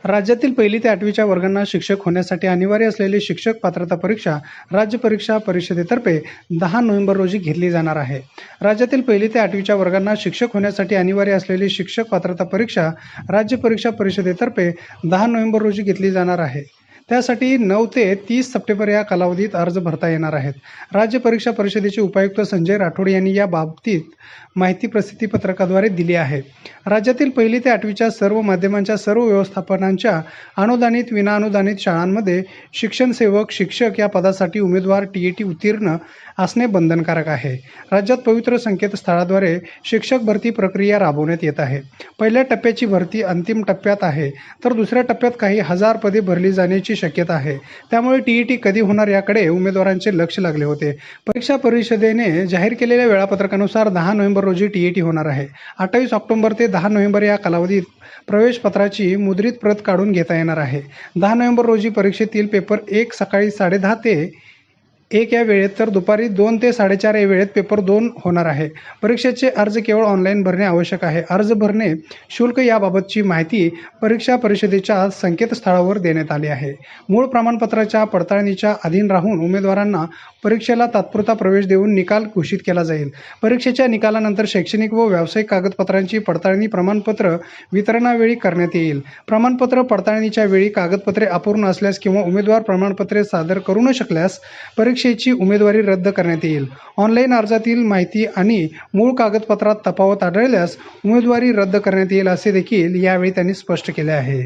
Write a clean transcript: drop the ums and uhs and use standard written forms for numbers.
राज्यातील 1ली ते 8वीच्या वर्गांना शिक्षक होण्यासाठी अनिवार्य असलेली शिक्षक पात्रता परीक्षा राज्य परीक्षा परिषदेतर्फे 10 नोव्हेंबर रोजी घेतली जाणार आहे. राज्यातील 1ली ते 8वीच्या वर्गांना शिक्षक होण्यासाठी अनिवार्य असलेली शिक्षक पात्रता परीक्षा राज्य परीक्षा परिषदेतर्फे 10 नोव्हेंबर रोजी घेतली जाणार आहे. त्यासाठी 9 ते 30 सप्टेंबर या कालावधीत अर्ज भरता येणार आहेत. राज्य परीक्षा परिषदेचे उपायुक्त संजय राठोड यांनी या बाबतीत माहिती प्रसिद्धीपत्रकाद्वारे दिली आहे. राज्यातील 1ली ते 8वीच्या सर्व माध्यमांच्या सर्व व्यवस्थापनांच्या अनुदानित विनाअनुदानित शाळांमध्ये शिक्षण सेवक शिक्षक या पदासाठी उमेदवार TET उत्तीर्ण असणे बंधनकारक आहे. राज्यात पवित्र संकेतस्थळाद्वारे शिक्षक भरती प्रक्रिया राबवण्यात येत आहे. पहिल्या टप्प्याची भरती अंतिम टप्प्यात आहे, तर दुसऱ्या टप्प्यात काही हजार पदे भरली जाण्याची शक्यता आहे. त्यामुळे TET कधी होणार याकडे उमेदवारांचे लक्ष लागले होते. परीक्षा परिषदेने जाहीर केलेल्या वेळापत्रकानुसार 10 नोव्हेंबर रोजी TET होणार आहे. 28 ऑक्टोबर ते 10 नोव्हेंबर या कालावधीत प्रवेशपत्राची मुद्रित प्रत काढून घेता येणार आहे. 10 नोव्हेंबर रोजी परीक्षेतील पेपर 1 सकाळी 10:30 ते 1 या वेळेत, तर दुपारी 2 ते 4:30 या वेळेत पेपर 2 होणार आहे. परीक्षेचे अर्ज केवळ ऑनलाईन भरणे आवश्यक आहे. अर्ज भरणे शुल्क याबाबतची माहिती परीक्षा परिषदेच्या संकेतस्थळावर देण्यात आली आहे. मूळ प्रमाणपत्राच्या पडताळणीच्या अधीन राहून उमेदवारांना परीक्षेला तात्पुरता प्रवेश देऊन निकाल घोषित केला जाईल. परीक्षेच्या निकालानंतर शैक्षणिक व व्यावसायिक कागदपत्रांची पडताळणी प्रमाणपत्र वितरणावेळी करण्यात येईल. प्रमाणपत्र पडताळणीच्या वेळी कागदपत्रे अपूर्ण असल्यास किंवा उमेदवार प्रमाणपत्रे सादर करू न शकल्यास परीक्षेची उमेदवारी रद्द करण्यात येईल. ऑनलाईन अर्जातील माहिती आणि मूळ कागदपत्रात तफावत आढळल्यास उमेदवारी रद्द करण्यात येईल, असे देखील यावेळी त्यांनी स्पष्ट केले आहे.